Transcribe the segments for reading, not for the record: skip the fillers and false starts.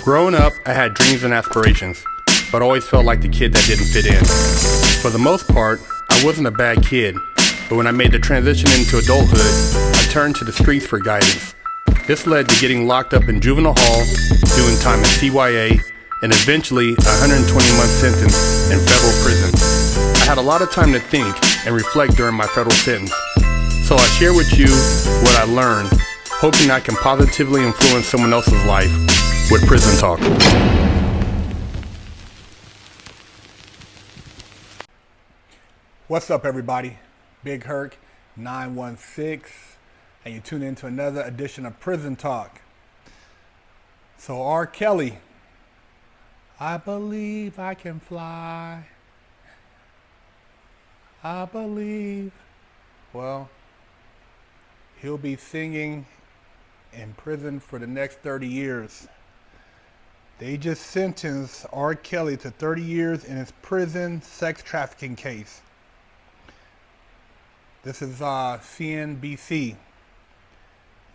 Growing up, I had dreams and aspirations, but always felt like the kid that didn't fit in. For the most part, I wasn't a bad kid, but when I made the transition into adulthood, I turned to the streets for guidance. This led to getting locked up in juvenile hall, doing time in CYA, and eventually a 120-month sentence in federal prison. I had a lot of time to think and reflect during my federal sentence, so I share with you what I learned, hoping I can positively influence someone else's life with Prison Talk. What's up, everybody? Big Herc 916, and you tune in to another edition of Prison Talk. So R. Kelly, I believe I can fly. I believe. Well, he'll be singing in prison for the next 30 years. They just sentenced R. Kelly to 30 years in his prison sex trafficking case. This is CNBC,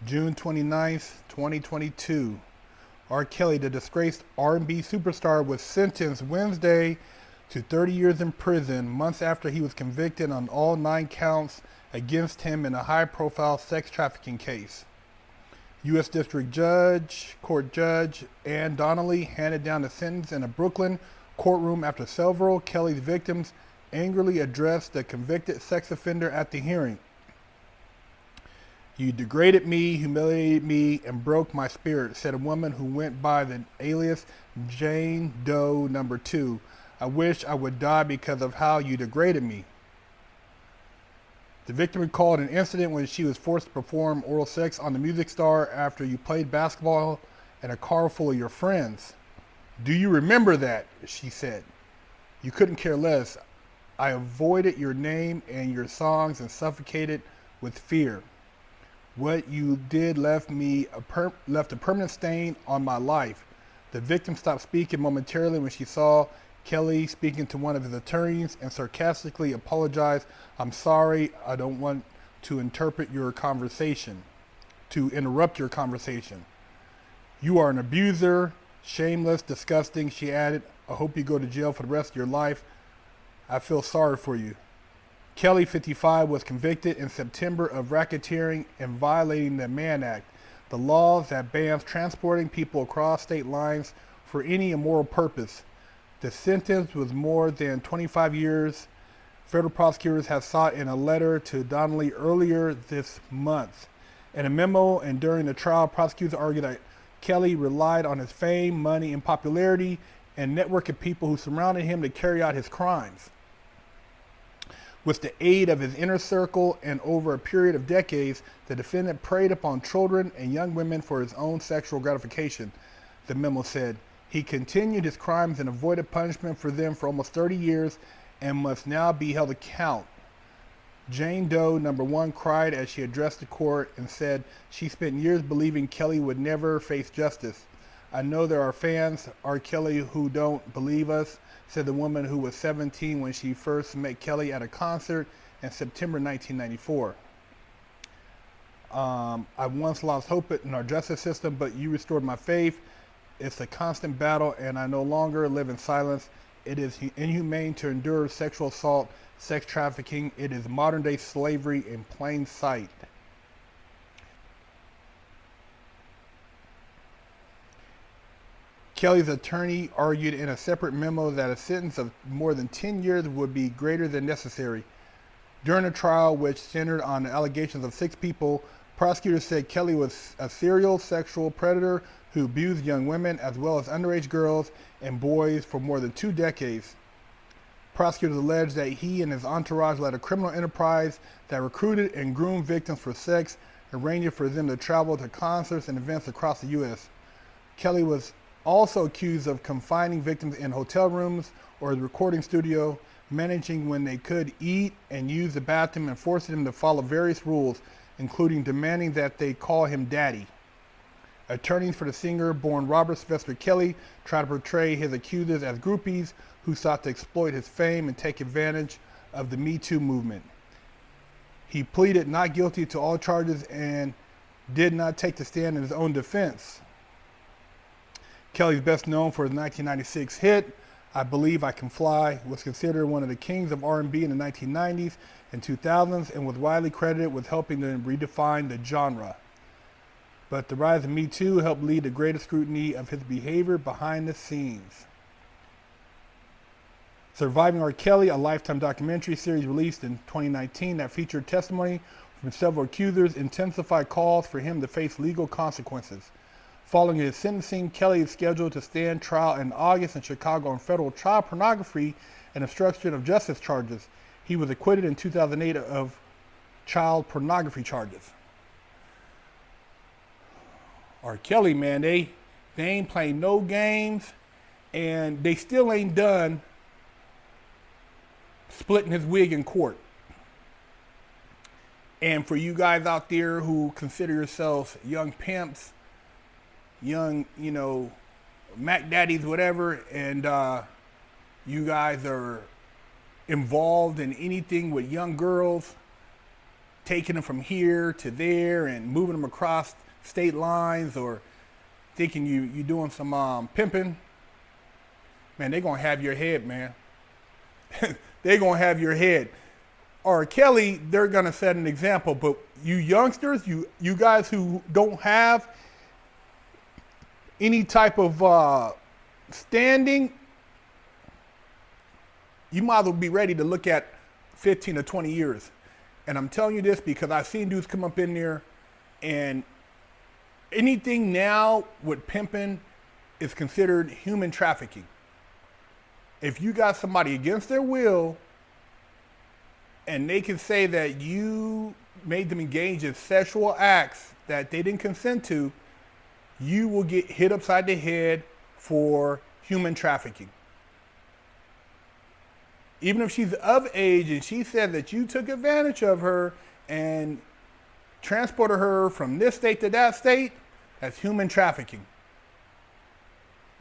June 29th, 2022. R. Kelly, the disgraced R&B superstar, was sentenced Wednesday to 30 years in prison, months after he was convicted on all 9 counts against him in a high-profile sex trafficking case. U.S. District Court Judge Ann Donnelly handed down the sentence in a Brooklyn courtroom after several Kelly's victims angrily addressed the convicted sex offender at the hearing. "You degraded me, humiliated me, and broke my spirit," said a woman who went by the alias Jane Doe No. 2. "I wish I would die because of how you degraded me." The victim recalled an incident when she was forced to perform oral sex on the music star after you played basketball in a car full of your friends. "Do you remember that?" she said. "You couldn't care less. I avoided your name and your songs and suffocated with fear. What you did left a permanent stain on my life." The victim stopped speaking momentarily when she saw Kelly speaking to one of his attorneys and sarcastically apologized. "I'm sorry, I don't want to interrupt your conversation. You are an abuser, shameless, disgusting," she added. "I hope you go to jail for the rest of your life. I feel sorry for you." Kelly, 55, was convicted in September of racketeering and violating the Mann Act, the law that bans transporting people across state lines for any immoral purpose. The sentence was more than 25 years. Federal prosecutors have sought in a letter to Donnelly earlier this month. In a memo and during the trial, prosecutors argued that Kelly relied on his fame, money, and popularity and network of people who surrounded him to carry out his crimes. With the aid of his inner circle and over a period of decades, the defendant preyed upon children and young women for his own sexual gratification, the memo said. He continued his crimes and avoided punishment for them for almost 30 years and must now be held account. Jane Doe No. 1 cried as she addressed the court and said she spent years believing Kelly would never face justice. "I know there are fans, R. Kelly, who don't believe us," said the woman who was 17 when she first met Kelly at a concert in September 1994. "I once lost hope in our justice system, but you restored my faith. It's a constant battle, and I no longer live in silence. It is inhumane to endure sexual assault, sex trafficking. It is modern-day slavery in plain sight." Kelly's attorney argued in a separate memo that a sentence of more than 10 years would be greater than necessary. During a trial which centered on the allegations of 6 people, prosecutors said Kelly was a serial sexual predator who abused young women as well as underage girls and boys for more than 2 decades. Prosecutors alleged that he and his entourage led a criminal enterprise that recruited and groomed victims for sex, arranging for them to travel to concerts and events across the U.S. Kelly was also accused of confining victims in hotel rooms or the recording studio, managing when they could eat and use the bathroom, and forcing them to follow various rules, including demanding that they call him daddy. Attorneys for the singer, born Robert Sylvester Kelly, tried to portray his accusers as groupies who sought to exploit his fame and take advantage of the Me Too movement. He pleaded not guilty to all charges and did not take the stand in his own defense. Kelly's best known for his 1996 hit, I Believe I Can Fly, was considered one of the kings of R&B in the 1990s and 2000s and was widely credited with helping to redefine the genre. But the rise of Me Too helped lead to greater scrutiny of his behavior behind the scenes. Surviving R. Kelly, a Lifetime documentary series released in 2019 that featured testimony from several accusers, intensified calls for him to face legal consequences. Following his sentencing, Kelly is scheduled to stand trial in August in Chicago on federal child pornography and obstruction of justice charges. He was acquitted in 2008 of child pornography charges. R. Kelly, man, they ain't playing no games, and they still ain't done splitting his wig in court. And for you guys out there who consider yourselves young pimps, young, Mac Daddies, whatever, and you guys are involved in anything with young girls, taking them from here to there and moving them across state lines, or thinking you doing some pimping, man, they're gonna have your head, man. They're gonna have your head. R. Kelly, they're gonna set an example, but you youngsters, you guys who don't have any type of standing, you might as well be ready to look at 15 to 20 years. And I'm telling you this because I've seen dudes come up in there, and anything now with pimping is considered human trafficking. If you got somebody against their will and they can say that you made them engage in sexual acts that they didn't consent to, you will get hit upside the head for human trafficking. Even if she's of age and she said that you took advantage of her and transported her from this state to that state, that's human trafficking.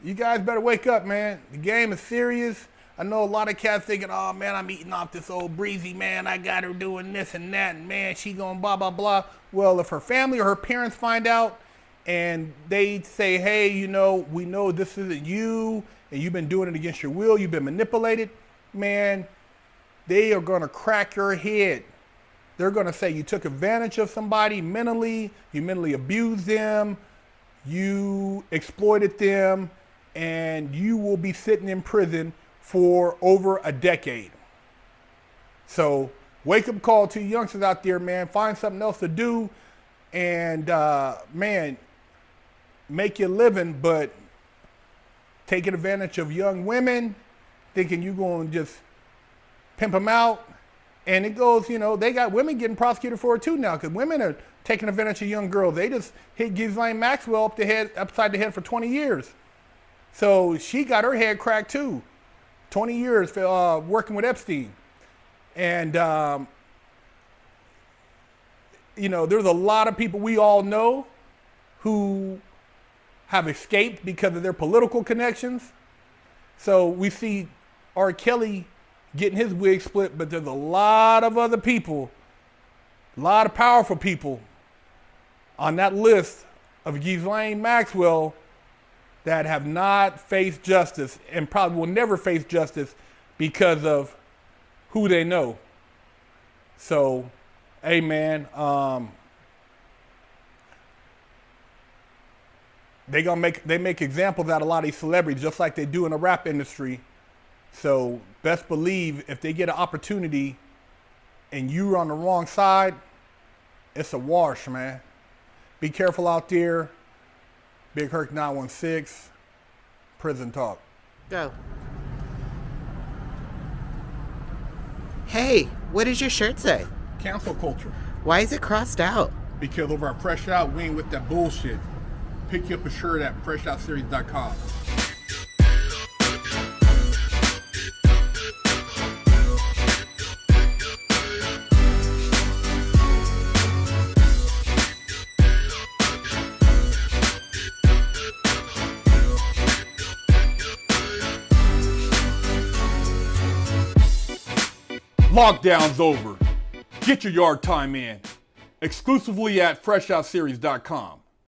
You guys better wake up, man. The game is serious. I know a lot of cats thinking, oh man, I'm eating off this old breezy, man. I got her doing this and that, and man, she going blah, blah, blah. Well, if her family or her parents find out and they say, hey, we know this isn't you and you've been doing it against your will, you've been manipulated, man, they are going to crack your head. They're going to say you took advantage of somebody mentally, you mentally abused them, you exploited them, and you will be sitting in prison for over a decade. So wake up call to you youngsters out there, man. Find something else to do and, man, make your living, but taking advantage of young women, thinking you're going to just pimp them out. And it goes, they got women getting prosecuted for it too now, because women are taking advantage of young girls. They just hit Ghislaine Maxwell upside the head for 20 years. So she got her head cracked too. 20 years for working with Epstein. And, there's a lot of people we all know who have escaped because of their political connections. So we see R. Kelly getting his wig split, but there's a lot of other people, a lot of powerful people on that list of Ghislaine Maxwell that have not faced justice and probably will never face justice because of who they know. So, hey man, they make examples out of a lot of these celebrities, just like they do in the rap industry. So best believe if they get an opportunity and you're on the wrong side, it's a wash, man. Be careful out there. Big Herc 916, Prison Talk. Go. Hey, what does your shirt say? Cancel culture. Why is it crossed out? Because over at Fresh Out, we ain't with that bullshit. Pick you up a shirt at freshoutseries.com. Lockdown's over. Get your yard time in. Exclusively at freshoutseries.com.